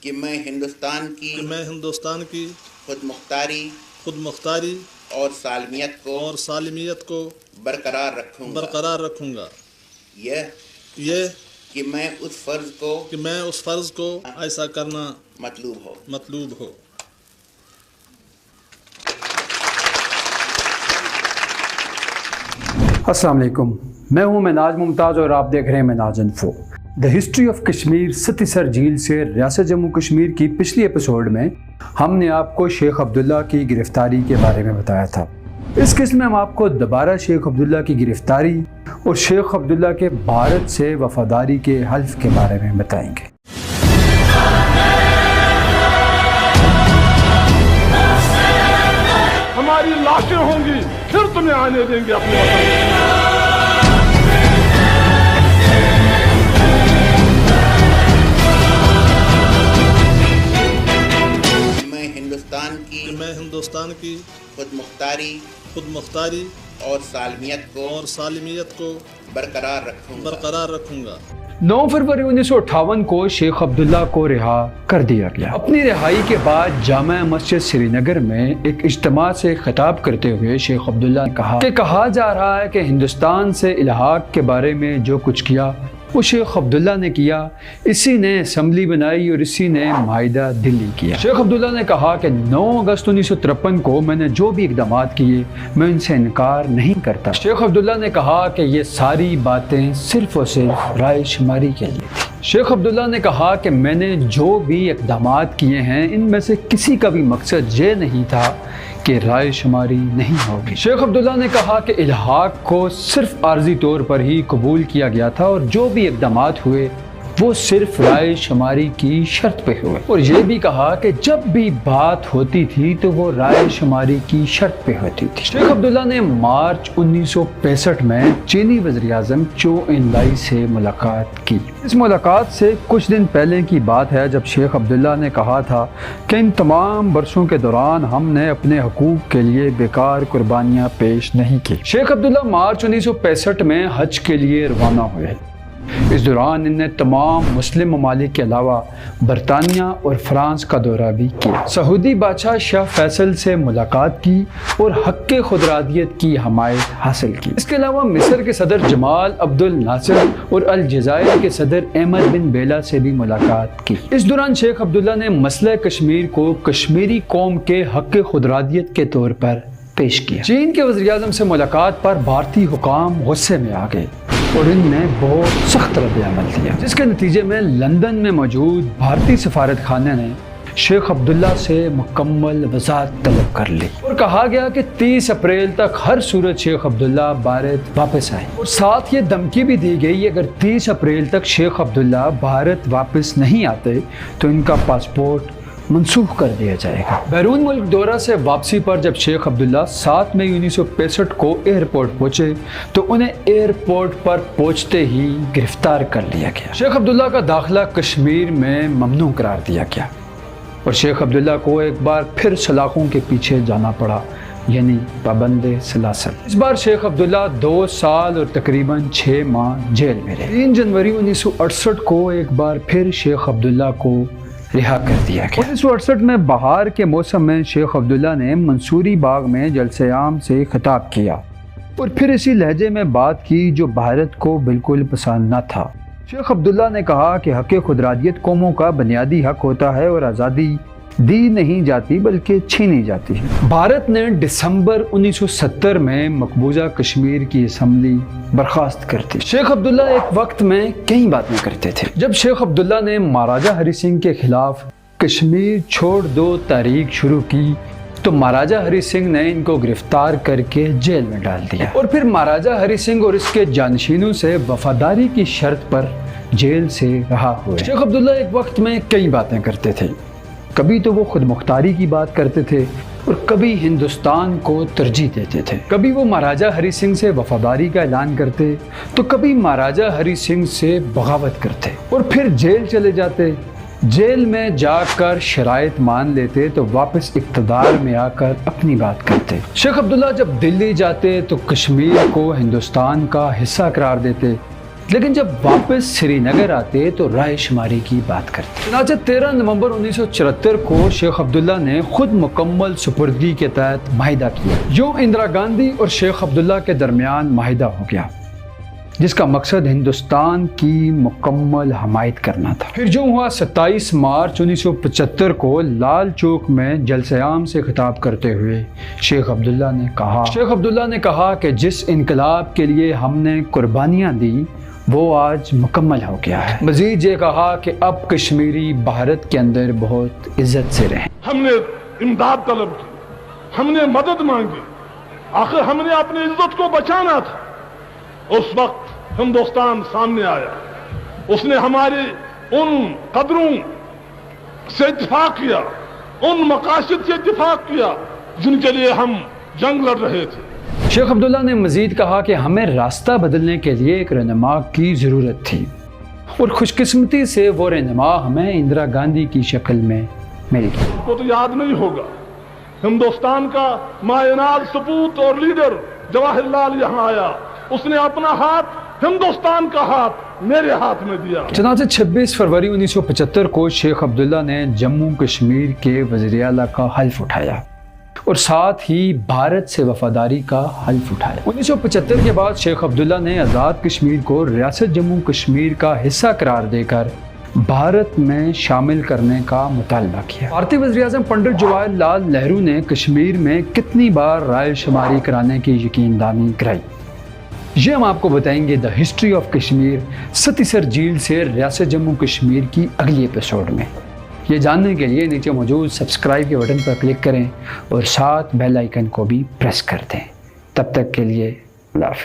کہ میں ہندوستان کی خود مختاری اور سالمیت کو برقرار رکھوں گا یہ کہ میں اس فرض کو ایسا کرنا مطلوب ہو۔ السلام علیکم، میں ہوں مناج ممتاز اور آپ دیکھ رہے ہیں مناج info. The history of Kashmir Satisar جھیل سے ریاست جموں کشمیر کی پچھلی ایپیسوڈ میں ہم نے آپ کو شیخ عبداللہ کی گرفتاری کے بارے میں بتایا تھا۔ اس قسم میں ہم آپ کو دوبارہ شیخ عبداللہ کی گرفتاری اور شیخ عبداللہ کے بھارت سے وفاداری کے حلف کے بارے میں بتائیں گے۔ ہماری لاشیں ہوں گی پھر تمہیں آنے دیں گے اپنے وطن۔ میں ہندوستان کی خود مختاری اور سالمیت کو برقرار رکھوں گا۔ 9 فروری 1958 کو شیخ عبداللہ کو رہا کر دیا گیا۔ اپنی رہائی کے بعد جامع مسجد سری نگر میں ایک اجتماع سے خطاب کرتے ہوئے شیخ عبداللہ نے کہا جا رہا ہے کہ ہندوستان سے الحاق کے بارے میں جو کچھ کیا وہ شیخ عبداللہ نے کیا، اسی نے اسمبلی بنائی اور اسی نے معاہدہ دلی کیا۔ شیخ عبداللہ نے کہا کہ 9 اگست 1953 کو میں نے جو بھی اقدامات کیے میں ان سے انکار نہیں کرتا۔ شیخ عبداللہ نے کہا کہ یہ ساری باتیں صرف اور صرف رائے شماری کے لیے تھی۔ شیخ عبداللہ نے کہا کہ میں نے جو بھی اقدامات کیے ہیں ان میں سے کسی کا بھی مقصد یہ نہیں تھا کہ رائے شماری نہیں ہوگی۔ شیخ عبداللہ نے کہا کہ الحاق کو صرف عارضی طور پر ہی قبول کیا گیا تھا اور جو بھی اقدامات ہوئے وہ صرف رائے شماری کی شرط پہ ہوئے، اور یہ بھی کہا کہ جب بھی بات ہوتی تھی تو وہ رائے شماری کی شرط پہ ہوتی تھی۔ شیخ عبداللہ نے مارچ 1965 میں چینی وزیر اعظم چو ان لائی سے ملاقات کی۔ اس ملاقات سے کچھ دن پہلے کی بات ہے جب شیخ عبداللہ نے کہا تھا کہ ان تمام برسوں کے دوران ہم نے اپنے حقوق کے لیے بیکار قربانیاں پیش نہیں کی۔ شیخ عبداللہ مارچ 1965 میں حج کے لیے روانہ ہوئے۔ اس دوران ان نے تمام مسلم ممالک کے علاوہ برطانیہ اور فرانس کا دورہ بھی کیا۔ سعودی بادشاہ شاہ فیصل سے ملاقات کی اور حق خودارادیت کی حمایت حاصل کی۔ اس کے علاوہ مصر کے صدر جمال عبد الناصر اور الجزائر کے صدر احمد بن بیلا سے بھی ملاقات کی۔ اس دوران شیخ عبداللہ نے مسئلہ کشمیر کو کشمیری قوم کے حق خودارادیت کے طور پر پیش کیا۔ چین کے وزیر اعظم سے ملاقات پر بھارتی حکام غصے میں آ گئے اور ان نے بہت سخت رد عمل دیا، جس کے نتیجے میں لندن میں موجود بھارتی سفارت خانے نے شیخ عبداللہ سے مکمل وضاحت طلب کر لی اور کہا گیا کہ 30 اپریل تک ہر صورت شیخ عبداللہ بھارت واپس آئے، اور ساتھ یہ دھمکی بھی دی گئی اگر 30 اپریل تک شیخ عبداللہ بھارت واپس نہیں آتے تو ان کا پاسپورٹ منسوخ کر دیا جائے گا۔ بیرون ملک دورہ سے واپسی پر جب شیخ عبداللہ 7 مئی 1965 کو ایئرپورٹ پہنچے تو انہیں ایئرپورٹ پر پہنچتے ہی گرفتار کر لیا گیا۔ شیخ عبداللہ کا داخلہ کشمیر میں ممنوع قرار دیا گیا اور شیخ عبداللہ کو ایک بار پھر سلاخوں کے پیچھے جانا پڑا، یعنی پابند سلاسل۔ اس بار شیخ عبداللہ 2 سال اور تقریباً 6 ماہ جیل میں رہے۔ 3 جنوری 1968 کو ایک بار پھر شیخ عبداللہ کو رہا کر دیا گیا۔ 1968 میں بہار کے موسم میں شیخ عبداللہ نے منصوری باغ میں جلسہ عام سے خطاب کیا اور پھر اسی لہجے میں بات کی جو بھارت کو بالکل پسند نہ تھا۔ شیخ عبداللہ نے کہا کہ حق خودارادیت قوموں کا بنیادی حق ہوتا ہے اور آزادی دی نہیں جاتی بلکہ چھینی جاتی ہے۔ بھارت نے دسمبر 1970 میں مقبوضہ کشمیر کی اسمبلی برخاست کر دی۔ شیخ عبداللہ ایک وقت میں کئی باتیں کرتے تھے۔ جب شیخ عبداللہ نے مہاراجہ ہری سنگھ کے خلاف کشمیر چھوڑ دو تحریک شروع کی تو مہاراجہ ہری سنگھ نے ان کو گرفتار کر کے جیل میں ڈال دیا اور پھر مہاراجہ ہری سنگھ اور اس کے جانشینوں سے وفاداری کی شرط پر جیل سے رہا ہوئے۔ شیخ عبداللہ ایک وقت میں کئی باتیں کرتے تھے، کبھی تو وہ خود مختاری کی بات کرتے تھے اور کبھی ہندوستان کو ترجیح دیتے تھے، کبھی وہ مہاراجہ ہری سنگھ سے وفاداری کا اعلان کرتے تو کبھی مہاراجہ ہری سنگھ سے بغاوت کرتے اور پھر جیل چلے جاتے۔ جیل میں جا کر شرائط مان لیتے تو واپس اقتدار میں آ کر اپنی بات کرتے۔ شیخ عبداللہ جب دلی جاتے تو کشمیر کو ہندوستان کا حصہ قرار دیتے لیکن جب واپس سری نگر آتے تو رائے شماری کی بات کرتے۔ چنانچہ 13 نومبر 1974 کو شیخ عبداللہ نے خود مکمل سپردگی کے تحت معاہدہ کیا۔ یوں اندرا گاندھی اور شیخ عبداللہ کے درمیان معاہدہ ہو گیا، جس کا مقصد ہندوستان کی مکمل حمایت کرنا تھا۔ پھر جو ہوا 27 مارچ 1975 کو لال چوک میں جلسہ عام سے خطاب کرتے ہوئے شیخ عبداللہ نے کہا کہ جس انقلاب کے لیے ہم نے قربانیاں دی وہ آج مکمل ہو گیا ہے۔ مزید یہ کہا کہ اب کشمیری بھارت کے اندر بہت عزت سے رہیں۔ ہم نے امداد طلب کی، ہم نے مدد مانگی، آخر ہم نے اپنی عزت کو بچانا تھا۔ اس وقت ہندوستان سامنے آیا، اس نے ہماری ان قدروں سے دفاع کیا، ان مقاصد سے دفاع کیا جن کے لیے ہم جنگ لڑ رہے تھے۔ شیخ عبداللہ نے مزید کہا کہ ہمیں راستہ بدلنے کے لیے ایک رہنما کی ضرورت تھی، اور خوش قسمتی سے وہ رہنما ہمیں اندرا گاندھی کی شکل میں مل گئی۔ آپ کو تو یاد نہیں ہوگا، ہندوستان کا ماینال سپوت اور لیڈر جواہر لال یہاں آیا، اس نے اپنا ہاتھ ہندوستان کا ہاتھ میرے ہاتھ میں دیا۔ چنانچہ 26 فروری 1975 کو شیخ عبداللہ نے جموں کشمیر کے وزیر اعلیٰ کا حلف اٹھایا اور ساتھ ہی بھارت سے وفاداری کا حلف اٹھایا۔ 1975 کے بعد شیخ عبداللہ نے آزاد کشمیر کو ریاست جموں کشمیر کا حصہ قرار دے کر بھارت میں شامل کرنے کا مطالبہ کیا۔ بھارتی وزیر اعظم پنڈت جواہر لال نہرو نے کشمیر میں کتنی بار رائے شماری کرانے کی یقین دہانی کرائی، یہ ہم آپ کو بتائیں گے دا ہسٹری آف کشمیر ستیسر جھیل سے ریاست جموں کشمیر کی اگلی ایپیسوڈ میں۔ یہ جاننے کے لیے نیچے موجود سبسکرائب کے بٹن پر کلک کریں اور ساتھ بیل آئیکن کو بھی پریس کر دیں۔ تب تک کے لیے اللہ حافظ۔